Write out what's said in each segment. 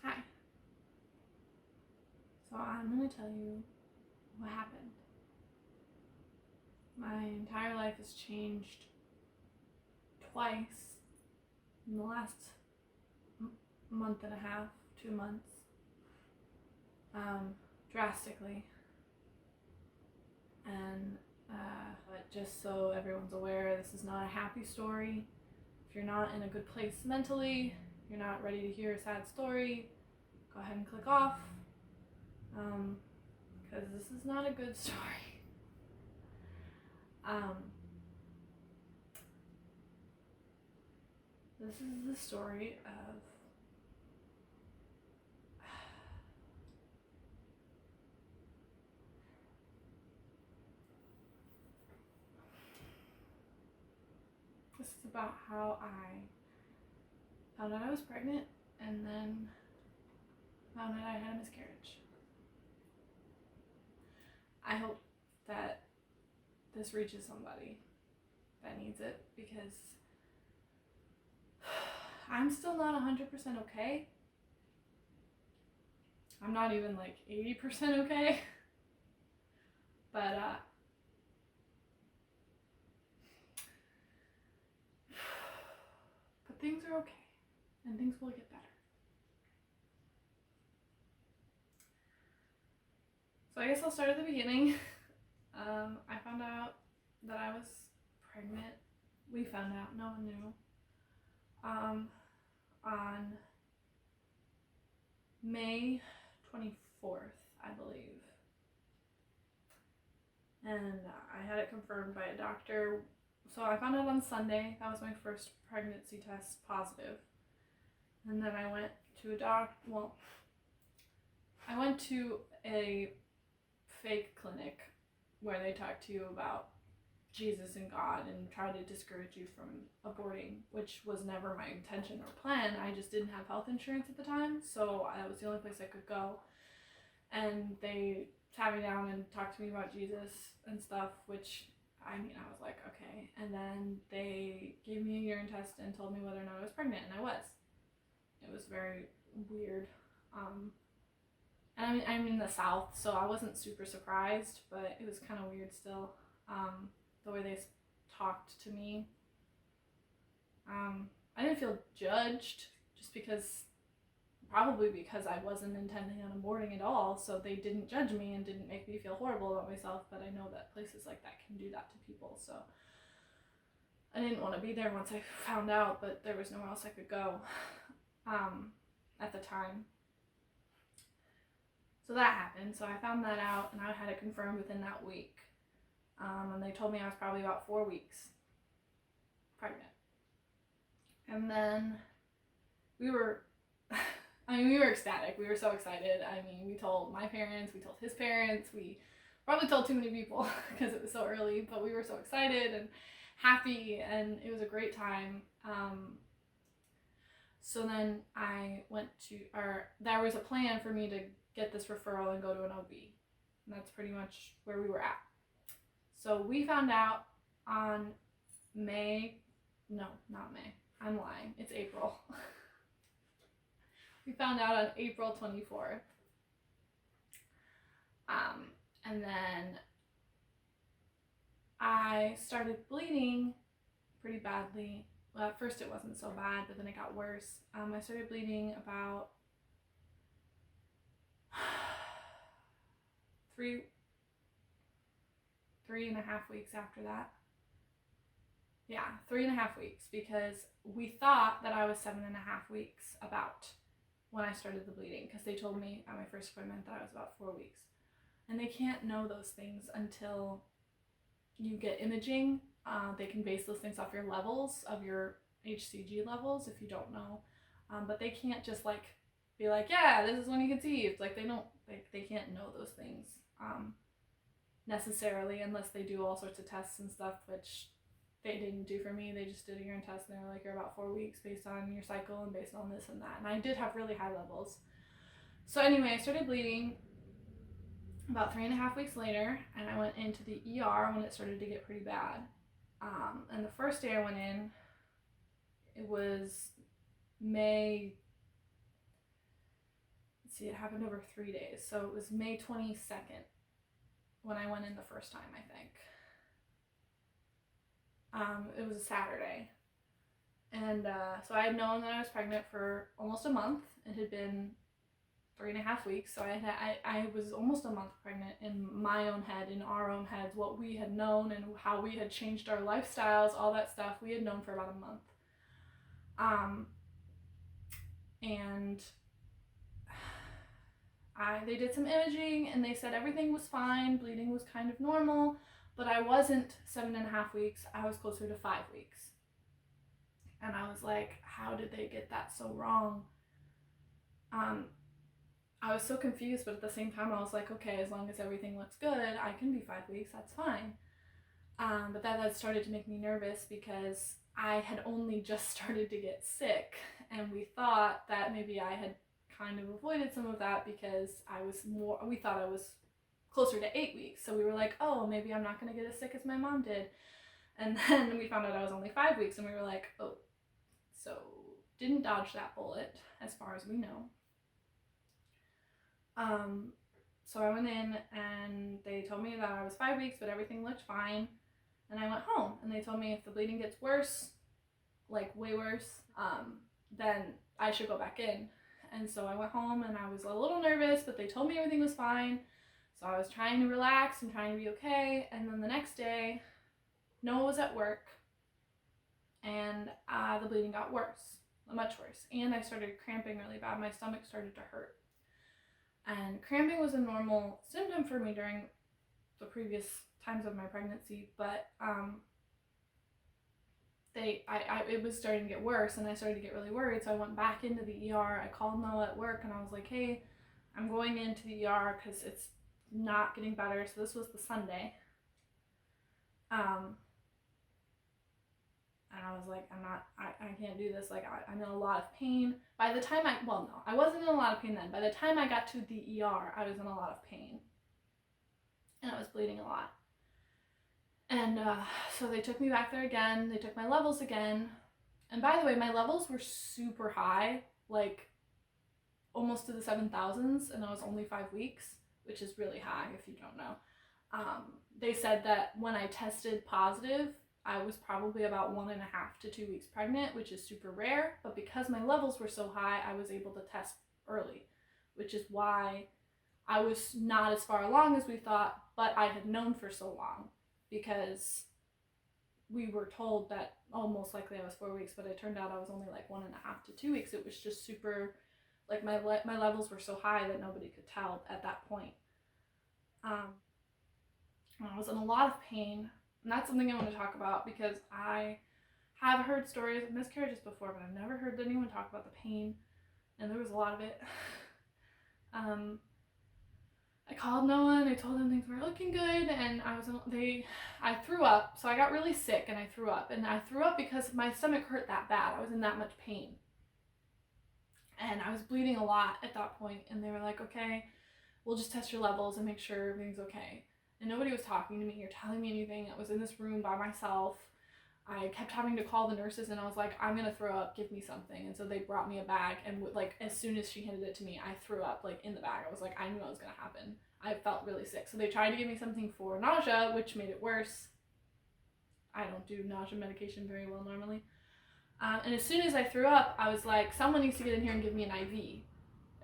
Hi. So I'm going to tell you what happened. My entire life has changed twice in the last month and a half, 2 months, drastically. And but just so everyone's aware, this is not a happy story. If you're not in a good place mentally, you're not ready to hear a sad story, go ahead and click off, because this is not a good story. This is the story of this is about how I found out I was pregnant and then found out I had a miscarriage. I hope that this reaches somebody that needs it, because I'm still not 100% okay. I'm not even like 80% okay. But things are okay, and things will get better. So I guess I'll start at the beginning. I found out that I was pregnant. We found out, no one knew. On May 24th, I believe. And I had it confirmed by a doctor. So I found out on Sunday. That was my first pregnancy test positive. And then I went to I went to a fake clinic where they talk to you about Jesus and God and try to discourage you from aborting, which was never my intention or plan. I just didn't have health insurance at the time, so that was the only place I could go. And they sat me down and talked to me about Jesus and stuff, which, I was like, okay. And then they gave me a urine test and told me whether or not I was pregnant, and I was. It was very weird. And I'm in the South, so I wasn't super surprised, but it was kind of weird still, the way they talked to me. I didn't feel judged, just probably because I wasn't intending on aborting at all, so they didn't judge me and didn't make me feel horrible about myself, but I know that places like that can do that to people, so I didn't want to be there once I found out, but there was nowhere else I could go at the time. So that happened. So I found that out, and I had it confirmed within that week. And they told me I was probably about 4 weeks pregnant. And then we were ecstatic. We were so excited. We told my parents, we told his parents, we probably told too many people because it was so early, but we were so excited and happy, and it was a great time. So then there was a plan for me to get this referral and go to an OB. And that's pretty much where we were at. So we found out on not May. I'm lying. It's April. We found out on April 24th. And then I started bleeding pretty badly. Well, at first it wasn't so bad, but then it got worse. I started bleeding about 3.5 weeks after that. Yeah, 3.5 weeks, because we thought that I was 7.5 weeks about when I started the bleeding, because they told me at my first appointment that I was about 4 weeks. And they can't know those things until you get imaging. They can base those things off your levels, of your HCG levels, if you don't know. But they can't just be like, yeah, this is when you conceived. They can't know those things necessarily, unless they do all sorts of tests and stuff, which they didn't do for me. They just did a urine test, and they were like, you're about 4 weeks based on your cycle and based on this and that. And I did have really high levels. So anyway, I started bleeding about 3.5 weeks later, and I went into the ER when it started to get pretty bad. And the first day I went in, it was May see, it happened over 3 days. So it was May 22nd when I went in the first time, I think. It was a Saturday. And so I had known that I was pregnant for almost a month. It had been 3.5 weeks. So I was almost a month pregnant in my own head, in our own heads, what we had known and how we had changed our lifestyles, all that stuff. We had known for about a month. And they did some imaging and they said everything was fine. Bleeding was kind of normal, but I wasn't 7.5 weeks. I was closer to 5 weeks. And I was like, how did they get that so wrong? I was so confused, but at the same time I was like, okay, as long as everything looks good, I can be 5 weeks, that's fine. But that started to make me nervous because I had only just started to get sick, and we thought that maybe I had kind of avoided some of that because we thought I was closer to 8 weeks. So we were like, oh, maybe I'm not going to get as sick as my mom did. And then we found out I was only 5 weeks, and we were like, oh, so didn't dodge that bullet as far as we know. So I went in and they told me that I was 5 weeks, but everything looked fine. And I went home and they told me if the bleeding gets worse, like way worse, then I should go back in. And so I went home and I was a little nervous, but they told me everything was fine. So I was trying to relax and trying to be okay. And then the next day, Noah was at work and the bleeding got worse, much worse. And I started cramping really bad. My stomach started to hurt. And cramping was a normal symptom for me during the previous times of my pregnancy, but it was starting to get worse, and I started to get really worried. So I went back into the ER. I called Noah at work, and I was like, "Hey, I'm going into the ER because it's not getting better." So this was the Sunday. And I was like, I can't do this. Like, I'm in a lot of pain. By the time I wasn't in a lot of pain then. By the time I got to the ER, I was in a lot of pain. And I was bleeding a lot. And so they took me back there again. They took my levels again. And by the way, my levels were super high, like almost to the 7,000s, and I was only 5 weeks, which is really high if you don't know. They said that when I tested positive, I was probably about 1.5 to 2 weeks pregnant, which is super rare. But because my levels were so high, I was able to test early, which is why I was not as far along as we thought, but I had known for so long because we were told that, oh, most likely I was 4 weeks, but it turned out I was only like 1.5 to 2 weeks. It was just super, like my levels were so high that nobody could tell at that point. I was in a lot of pain. And that's something I want to talk about because I have heard stories of miscarriages before, but I've never heard anyone talk about the pain, and there was a lot of it. I called Noah and I told him things weren't looking good, and I threw up, so I got really sick and I threw up, and I threw up because my stomach hurt that bad. I was in that much pain, and I was bleeding a lot at that point, and they were like, okay, we'll just test your levels and make sure everything's okay. And nobody was talking to me or telling me anything. I was in this room by myself. I kept having to call the nurses, and I was like, I'm gonna throw up, give me something. And so they brought me a bag, and like as soon as she handed it to me, I threw up like in the bag. I was like, I knew it was gonna happen. I felt really sick. So they tried to give me something for nausea, which made it worse. I don't do nausea medication very well normally. And as soon as I threw up, I was like, someone needs to get in here and give me an IV.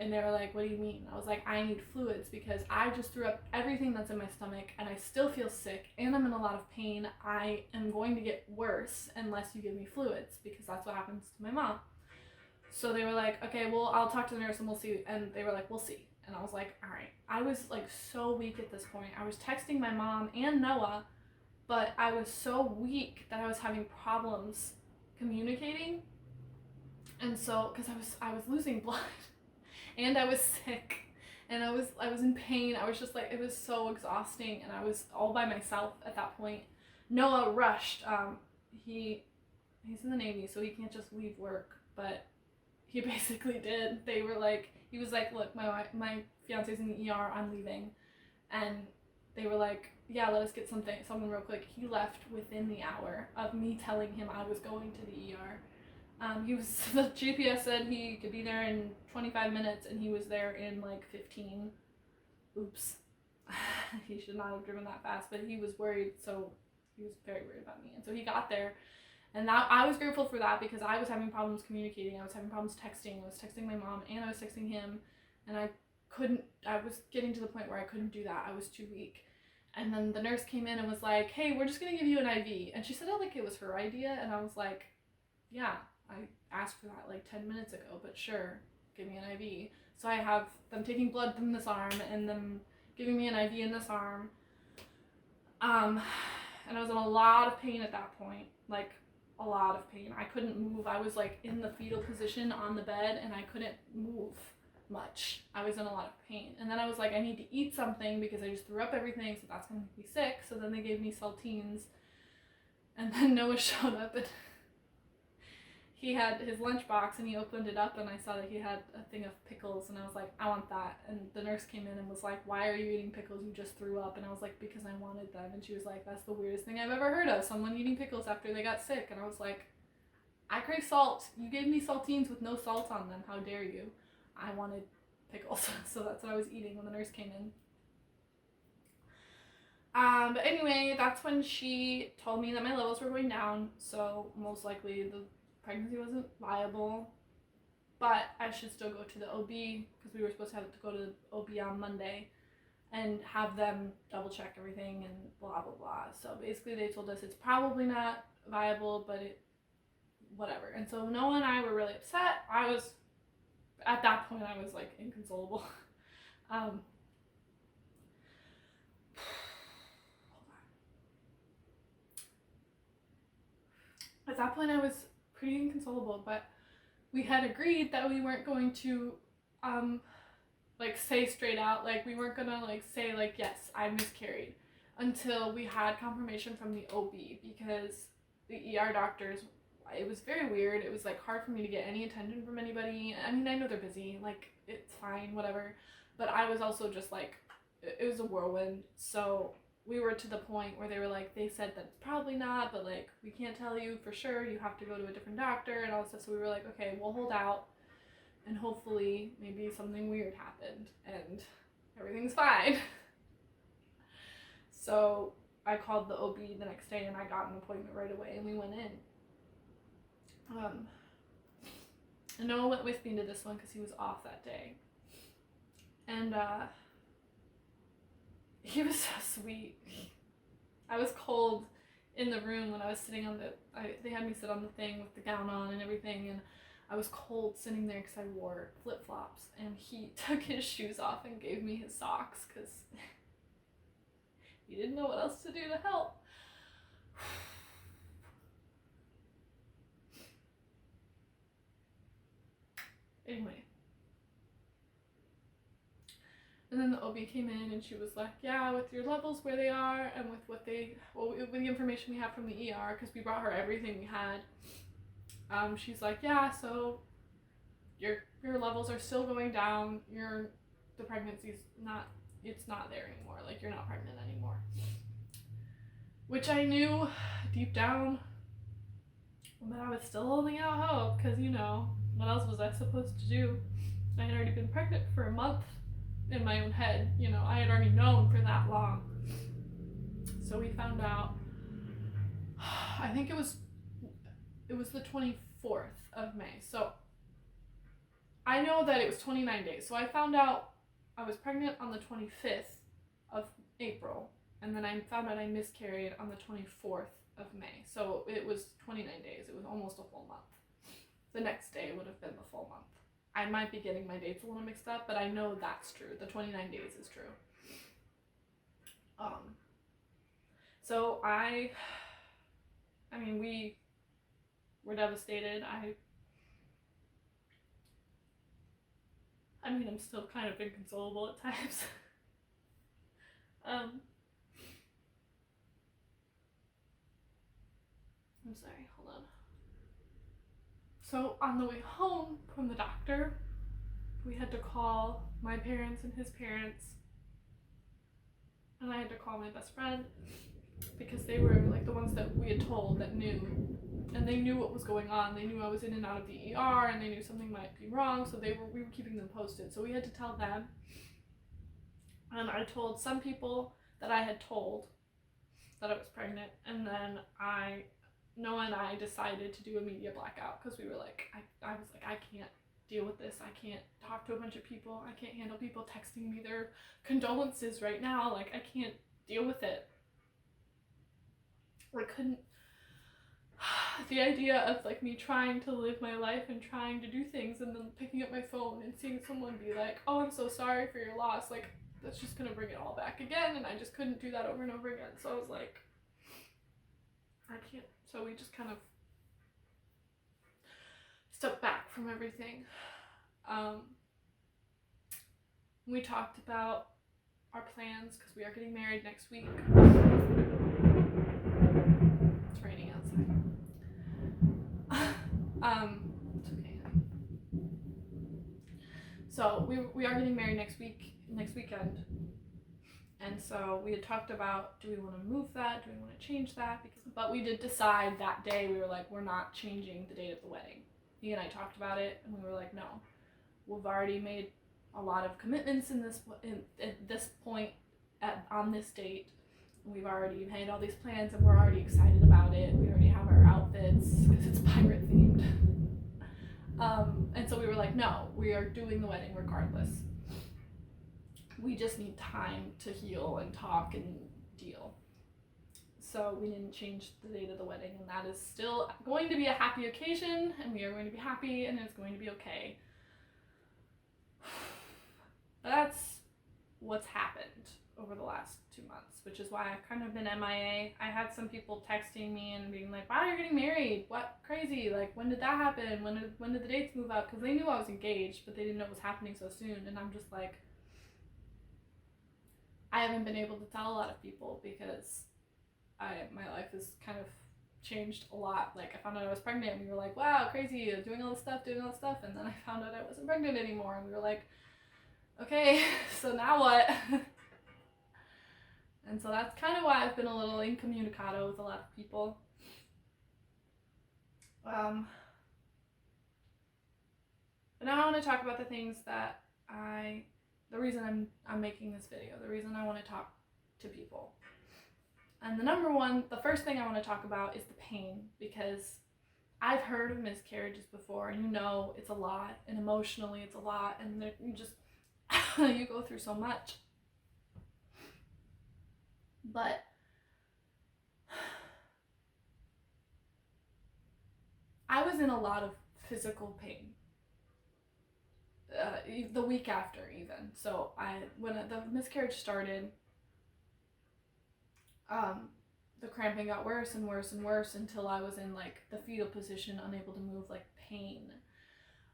And they were like, what do you mean? I was like, I need fluids because I just threw up everything that's in my stomach and I still feel sick and I'm in a lot of pain. I am going to get worse unless you give me fluids because that's what happens to my mom. So they were like, okay, well, I'll talk to the nurse and we'll see. And they were like, we'll see. And I was like, all right. I was like so weak at this point. I was texting my mom and Noah, but I was so weak that I was having problems communicating. And so, because I was losing blood. And I was sick, and I was in pain. I was just like, it was so exhausting, and I was all by myself at that point. Noah rushed. He's in the Navy, so he can't just leave work, but he basically did. He was like, look, my fiance's in the ER, I'm leaving. And they were like, yeah, let us get someone real quick. He left within the hour of me telling him I was going to the ER. The GPS said he could be there in 25 minutes, and he was there in like 15. Oops. He should not have driven that fast, but he was worried, so he was very worried about me. And so he got there, and that I was grateful for that, because I was having problems communicating. I was having problems texting. I was texting my mom, and I was texting him, and I was getting to the point where I couldn't do that. I was too weak. And then the nurse came in and was like, hey, we're just going to give you an IV. And she said it like it was her idea, and I was like, yeah, I asked for that like 10 minutes ago, but sure, give me an IV. So I have them taking blood from this arm and them giving me an IV in this arm. And I was in a lot of pain at that point, like a lot of pain. I couldn't move. I was like in the fetal position on the bed, and I couldn't move much. I was in a lot of pain. And then I was like, I need to eat something because I just threw up everything, so that's going to make me sick. So then they gave me saltines. And then Noah showed up, and he had his lunchbox, and he opened it up, and I saw that he had a thing of pickles, and I was like, I want that. And the nurse came in and was like, why are you eating pickles? You just threw up. And I was like, because I wanted them. And she was like, that's the weirdest thing I've ever heard of, someone eating pickles after they got sick. And I was like, I crave salt. You gave me saltines with no salt on them. How dare you? I wanted pickles. So that's what I was eating when the nurse came in. But anyway, that's when she told me that my levels were going down, so most likely the pregnancy wasn't viable, but I should still go to the OB, because we were supposed to have to go to the OB on Monday and have them double check everything and blah blah blah. So basically they told us it's probably not viable, but whatever. And so Noah and I were really upset. At that point I was like inconsolable. At that point I was pretty inconsolable, but we had agreed that we weren't going to like say straight out, like we weren't gonna like say like, yes, I miscarried, until we had confirmation from the OB, because the ER doctors, it was very weird. It was like hard for me to get any attention from anybody. I mean, I know they're busy, like it's fine, whatever, but I was also just like, it was a whirlwind. So we were to the point where they were like, they said that it's probably not, but like we can't tell you for sure, you have to go to a different doctor and all this stuff. So we were like, okay, we'll hold out, and hopefully maybe something weird happened and everything's fine. So I called the OB the next day, and I got an appointment right away, and we went in. And Noah went with me to this one because he was off that day, and he was so sweet. I was cold in the room when I was sitting on they had me sit on the thing with the gown on and everything, and I was cold sitting there because I wore flip-flops, and he took his shoes off and gave me his socks because he didn't know what else to do to help. Anyway. And then the OB came in, and she was like, yeah, with your levels where they are, and with with the information we have from the ER, because we brought her everything we had, she's like, yeah, so your levels are still going down, the pregnancy's it's not there anymore, like you're not pregnant anymore. Which I knew deep down, but I was still holding out hope, because what else was I supposed to do? I had already been pregnant for a month in my own head, I had already known for that long. So we found out, I think it was the 24th of May. So I know that it was 29 days. So I found out I was pregnant on the 25th of April, and then I found out I miscarried on the 24th of May. So it was 29 days. It was almost a full month. The next day would have been the full month. I might be getting my dates a little mixed up, but I know that's true. The 29 days is true. So we were devastated. I'm still kind of inconsolable at times. I'm sorry, hold on. So on the way home from the doctor, we had to call my parents and his parents, and I had to call my best friend, because they were like the ones that we had told that knew. and they knew what was going on. They knew I was in and out of the ER, and they knew something might be wrong, so we were keeping them posted. So we had to tell them. And I told some people that I had told that I was pregnant, and then Noah and I decided to do a media blackout because we were like, I was like, I can't deal with this. I can't talk to a bunch of people. I can't handle people texting me their condolences right now. Like, I can't deal with it. I couldn't. The idea of like me trying to live my life and trying to do things and then picking up my phone and seeing someone be like, oh, I'm so sorry for your loss, like, that's just gonna bring it all back again, and I just couldn't do that over and over again. So I was like, I can't. So we just kind of stepped back from everything. We talked about our plans because we are getting married next week. It's raining outside. It's okay. So we are getting married next weekend. And so we had talked about, do we want to move that? Do we want to change that? But we did decide that day, we were like, we're not changing the date of the wedding. He and I talked about it, and we were like, no. We've already made a lot of commitments at this point on this date. We've already made all these plans, and we're already excited about it. We already have our outfits because it's pirate themed. And so we were like, no, we are doing the wedding regardless. We just need time to heal and talk and deal. So we didn't change the date of the wedding, and that is still going to be a happy occasion, and we are going to be happy, and it's going to be okay. But that's what's happened over the last 2 months, which is why I've kind of been MIA. I had some people texting me and being like, wow, you're getting married. What? Crazy. Like, when did that happen? When did the dates move up? Because they knew I was engaged, but they didn't know it was happening so soon. And I'm just like, I haven't been able to tell a lot of people because my life has kind of changed a lot. Like, I found out I was pregnant, and we were like, wow, crazy, doing all this stuff, and then I found out I wasn't pregnant anymore, and we were like, okay, so now what? And so that's kind of why I've been a little incommunicado with a lot of people. But now I want to talk about the things that the reason I'm making this video, the reason I want to talk to people. And the first thing I want to talk about is the pain, because I've heard of miscarriages before, and it's a lot, and emotionally it's a lot, and you just, you go through so much. But I was in a lot of physical pain. The week after even. So when the miscarriage started, the cramping got worse and worse and worse until I was in like the fetal position, unable to move, like pain.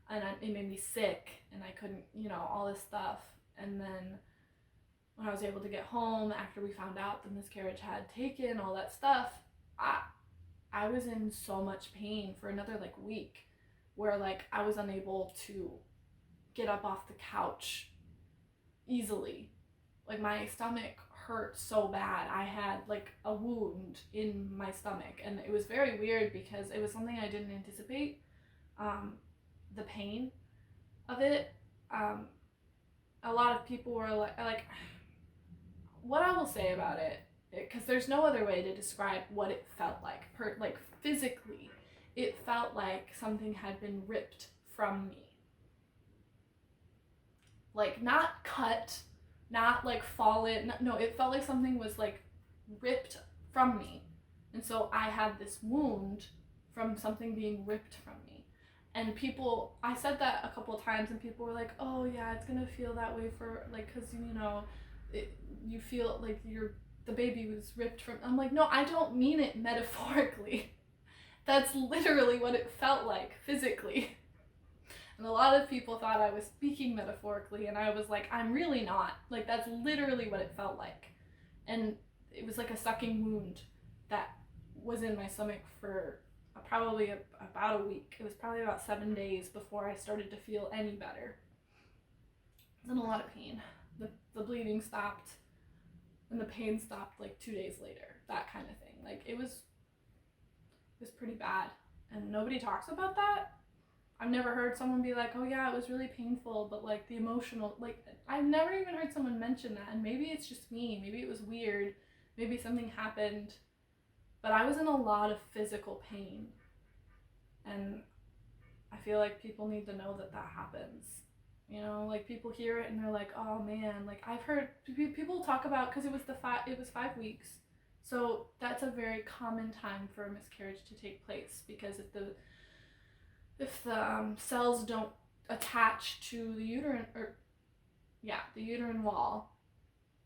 And it made me sick, and I couldn't, all this stuff. And then when I was able to get home after we found out the miscarriage had taken, all that stuff, I was in so much pain for another like week, where like I was unable to get up off the couch easily. Like, my stomach hurt so bad. I had like a wound in my stomach, and it was very weird because it was something I didn't anticipate, the pain of it. A lot of people were like what I will say about it, because there's no other way to describe what it felt like. Like, physically, it felt like something had been ripped from me. Like, not cut, not like fallen. No, it felt like something was like ripped from me. And so I had this wound from something being ripped from me. And I said that a couple of times, and people were like, oh yeah, it's gonna feel that way for like, cause you feel like the baby was ripped from. I'm like, no, I don't mean it metaphorically. That's literally what it felt like physically. And a lot of people thought I was speaking metaphorically, and I was like, I'm really not. Like, that's literally what it felt like. And it was like a sucking wound that was in my stomach for probably about a week. It was probably about 7 days before I started to feel any better. I was in a lot of pain. The bleeding stopped, and the pain stopped like 2 days later. That kind of thing. Like, it was pretty bad. And nobody talks about that. I've never heard someone be like, oh yeah, it was really painful, but like the emotional, like I've never even heard someone mention that. And maybe it's just me, maybe it was weird, maybe something happened, but I was in a lot of physical pain. And I feel like people need to know that that happens. You know, like people hear it and they're like, oh man, like I've heard people talk about, because it was 5 weeks. So that's a very common time for a miscarriage to take place, because if the cells don't attach to the uterine the uterine wall,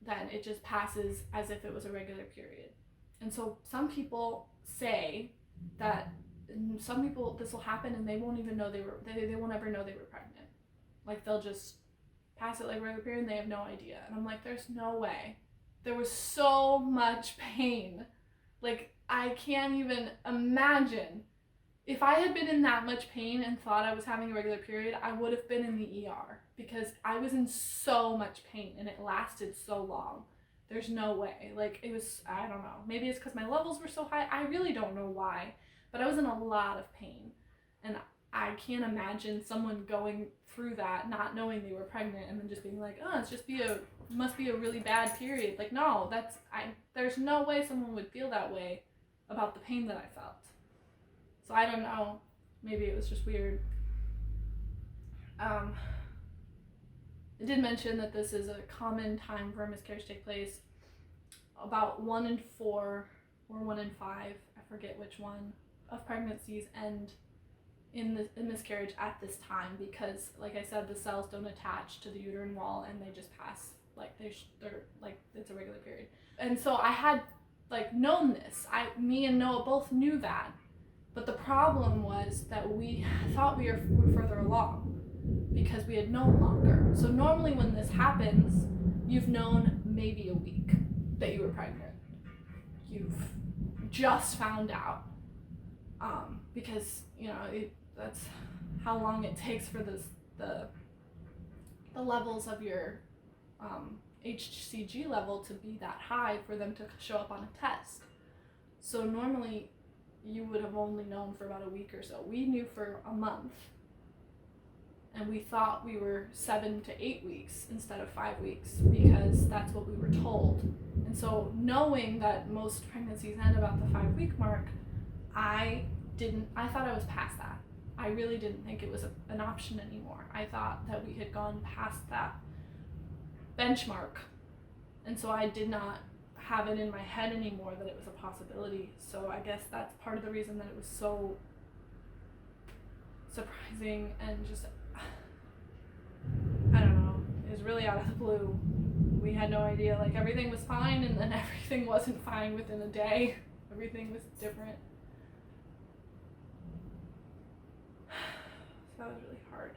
then it just passes as if it was a regular period. And so some people say that some people, this will happen and they won't even know they won't ever know they were pregnant. Like they'll just pass it like regular period and they have no idea. And I'm like, there's no way. There was so much pain. Like I can't even imagine. If I had been in that much pain and thought I was having a regular period, I would have been in the ER, because I was in so much pain and it lasted so long. There's no way. Like it was, I don't know. Maybe it's because my levels were so high. I really don't know why, but I was in a lot of pain. And I can't imagine someone going through that, not knowing they were pregnant, and then just being like, oh, must be a really bad period. Like, no, there's no way someone would feel that way about the pain that I felt. So I don't know. Maybe it was just weird. It did mention that this is a common time for a miscarriage to take place. About 1 in 4 or 1 in 5, I forget which one, of pregnancies end in miscarriage at this time, because, like I said, the cells don't attach to the uterine wall and they just pass like they're like it's a regular period. And so I had like known this. Me and Noah both knew that. But the problem was that we thought we were further along because we had known longer. So normally when this happens, you've known maybe a week that you were pregnant. You've just found out. Because, you know, that's how long it takes for the levels of your HCG level to be that high for them to show up on a test. So normally you would have only known for about a week or so. We knew for a month, and we thought we were 7 to 8 weeks instead of 5 weeks, because that's what we were told. And so knowing that most pregnancies end about the 5-week mark, I thought I was past that. I really didn't think it was an option anymore. I thought that we had gone past that benchmark. And so I did not have it in my head anymore that it was a possibility. So I guess that's part of the reason that it was so surprising and just, I don't know, it was really out of the blue. We had no idea. Like everything was fine, and then everything wasn't fine within a day. Everything was different. So that was really hard.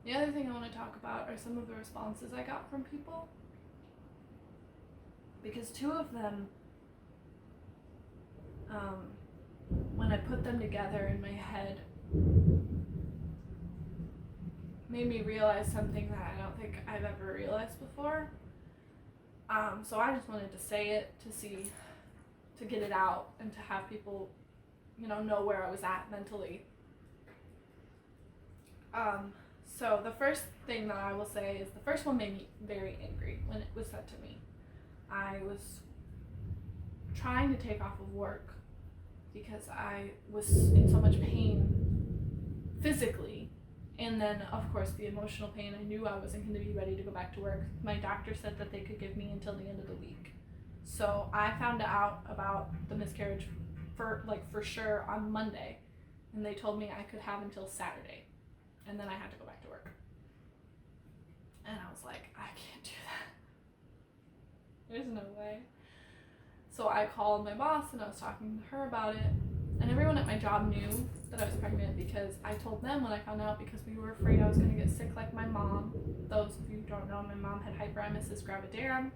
The other thing I want to talk about are some of the responses I got from people. Because 2 of them, when I put them together in my head, made me realize something that I don't think I've ever realized before. So I just wanted to say it to get it out and to have people, know where I was at mentally. So the first thing that I will say is the first one made me very angry when it was said to me. I was trying to take off of work because I was in so much pain physically, and then of course the emotional pain. I knew I wasn't going to be ready to go back to work. My doctor said that they could give me until the end of the week. So I found out about the miscarriage for sure on Monday, and they told me I could have until Saturday, and then I had to go back to work. And I was like, I can't do that. There's no way. So I called my boss and I was talking to her about it, and everyone at my job knew that I was pregnant because I told them when I found out, because we were afraid I was going to get sick like my mom. Those of you who don't know, my mom had hyperemesis gravidarum.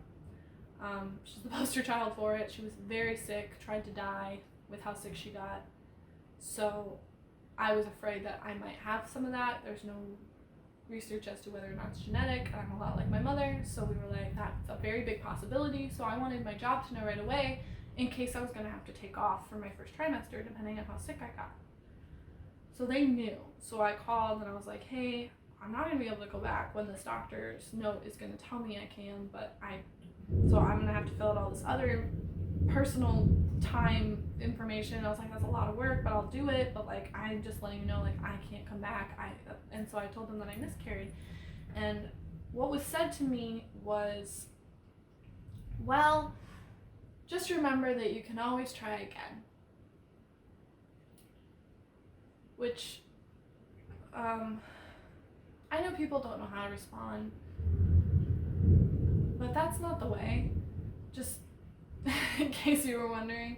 She's the poster child for it. She was very sick, tried to die with how sick she got. So I was afraid that I might have some of that. There's no research as to whether or not it's genetic. I'm a lot like my mother, so we were like, that's a very big possibility. So I wanted my job to know right away in case I was going to have to take off for my first trimester, depending on how sick I got. So they knew. So I called and I was like, hey, I'm not going to be able to go back when this doctor's note is going to tell me I can, so I'm going to have to fill out all this other personal time information. I was like, that's a lot of work, but I'll do it. But like, I'm just letting you know, like, I can't come back. And so I told them that I miscarried. And what was said to me was, well, just remember that you can always try again. Which, I know people don't know how to respond, but that's not the way. Just in case you were wondering,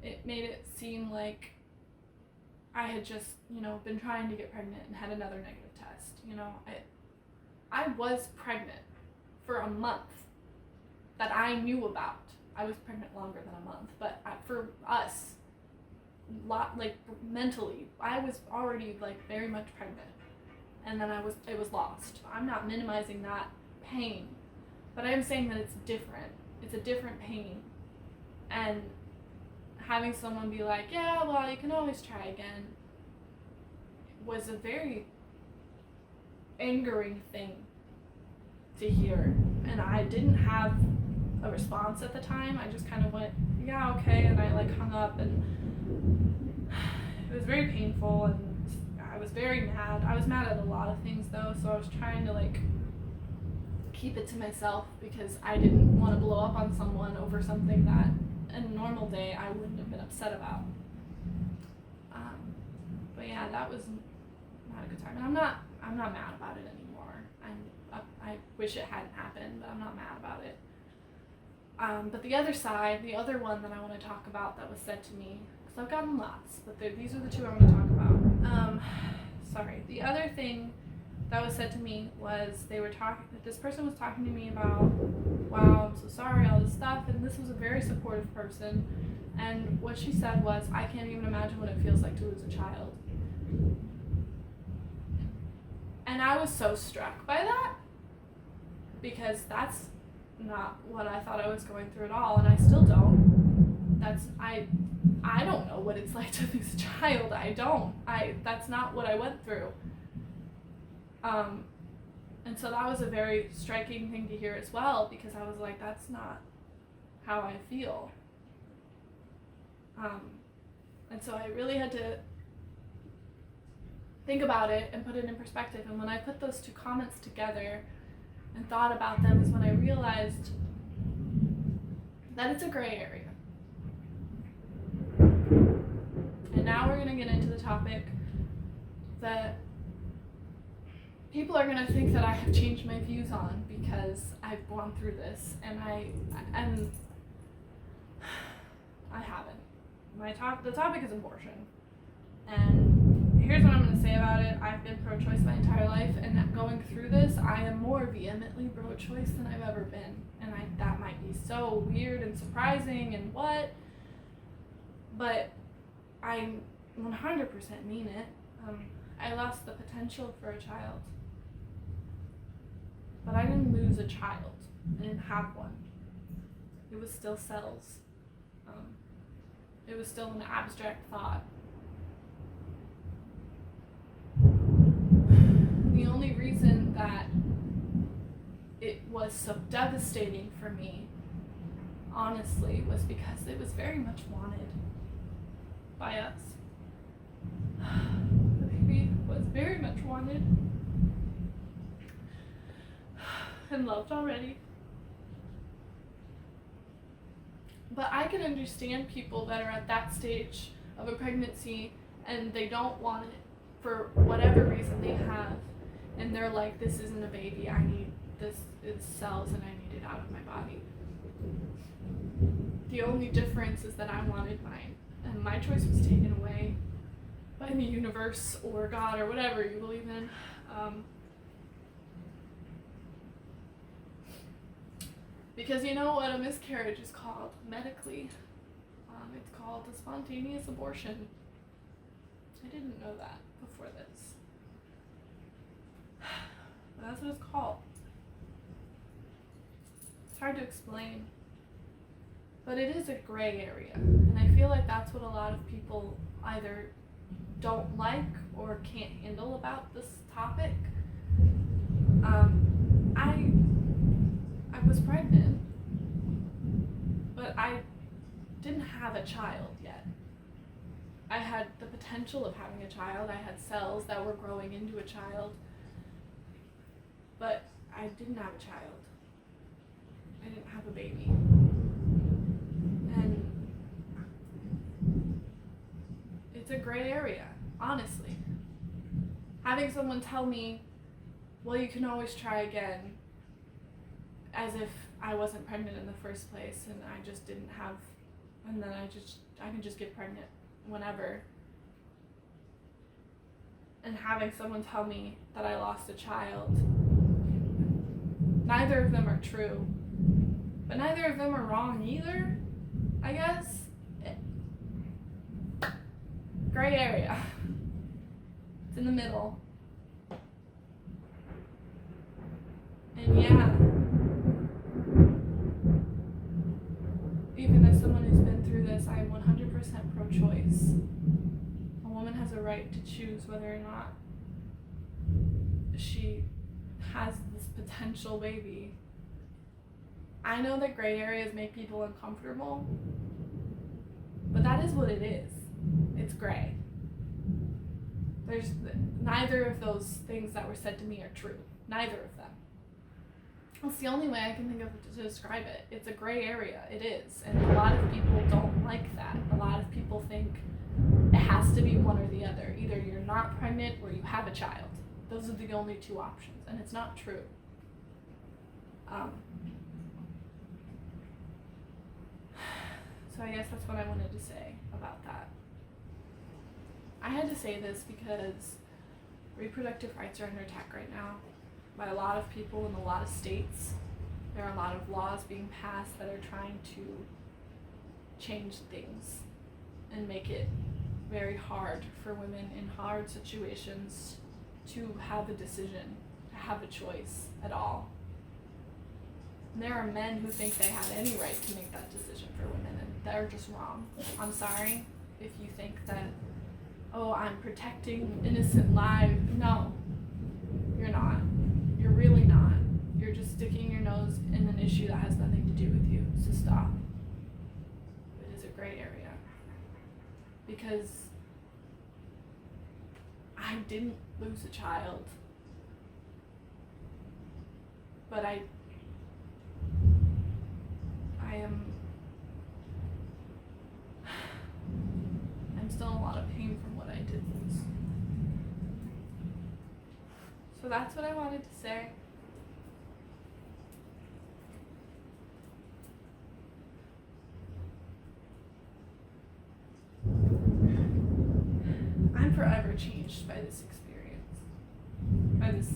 it made it seem like I had just, been trying to get pregnant and had another negative test. I was pregnant for a month that I knew about. I was pregnant longer than a month, but for us, mentally, I was already very much pregnant, and then it was lost. I'm not minimizing that pain, but I am saying that it's different. It's a different pain, and having someone be like, yeah, well, you can always try again, was a very angering thing to hear, and I didn't have a response at the time. I just kind of went, yeah, okay, and I hung up, and it was very painful, and I was very mad. I was mad at a lot of things though, so I was trying to keep it to myself because I didn't want to blow up on someone over something that in a normal day I wouldn't have been upset about. But yeah, that was not a good time, and I'm not mad about it anymore. I wish it hadn't happened, but I'm not mad about it. But the other side, the other one that I want to talk about that was said to me, because I've gotten lots, but these are the two I want to talk about. The other thing that was said to me was this person was talking to me about, wow, I'm so sorry, all this stuff, and this was a very supportive person, and what she said was, I can't even imagine what it feels like to lose a child. And I was so struck by that, because that's not what I thought I was going through at all, and I still don't. I don't know what it's like to lose a child. That's not what I went through. And so that was a very striking thing to hear as well, because I was like, that's not how I feel. And so I really had to think about it and put it in perspective, and when I put those two comments together and thought about them is when I realized that it's a gray area. And now we're going to get into the topic that people are going to think that I have changed my views on because I've gone through this, and I haven't. The topic is abortion, and here's what I'm going to say about it. I've been pro-choice my entire life, and going through this, I am more vehemently pro-choice than I've ever been, and that might be so weird and surprising and but I 100% mean it. I lost the potential for a child, but I didn't lose a child. I didn't have one. It was still cells. It was still an abstract thought. The only reason that it was so devastating for me, honestly, was because it was very much wanted by us. The baby was very much wanted and loved already. But I can understand people that are at that stage of a pregnancy and they don't want it for whatever reason they have, and they're like, this isn't a baby, this is cells and I need it out of my body. The only difference is that I wanted mine, and my choice was taken away by the universe or God or whatever you believe in. Because you know what a miscarriage is called medically? It's called a spontaneous abortion. I didn't know that before this. But that's what it's called. It's hard to explain. But it is a gray area, and I feel like that's what a lot of people either don't like or can't handle about this topic. I was pregnant, but I didn't have a child yet. I had the potential of having a child. I had cells that were growing into a child, but I didn't have a child. I didn't have a baby. And it's a gray area, honestly. Having someone tell me, well, you can always try again, as if I wasn't pregnant in the first place and I just didn't have, and then I can just get pregnant whenever. And having someone tell me that I lost a child, neither of them are true, but neither of them are wrong either, I guess. Gray area. It's in the middle. And yeah, even as someone who's been through this, I am 100% pro-choice. A woman has a right to choose whether or not she has this potential baby. I know that gray areas make people uncomfortable, but that is what it is. It's gray. There's neither of those things that were said to me are true. Neither of them. That's the only way I can think of to describe it. It's a gray area. It is. And a lot of people don't like that. A lot of people think it has to be one or the other. Either you're not pregnant or you have a child. Those are the only two options. And it's not true. So I guess that's what I wanted to say about that. I had to say this because reproductive rights are under attack right now by a lot of people in a lot of states. There are a lot of laws being passed that are trying to change things and make it very hard for women in hard situations to have a decision, to have a choice at all. And there are men who think they have any right to make that decision for women, and they're just wrong. I'm sorry if you think that, oh, I'm protecting innocent lives. No, you're not. You're really not. You're just sticking your nose in an issue that has nothing to do with you. So stop. It is a gray area. Because I didn't lose a child. But I'm still in a lot of pain from what I did lose. So that's what I wanted to say. I'm forever changed by this experience, by this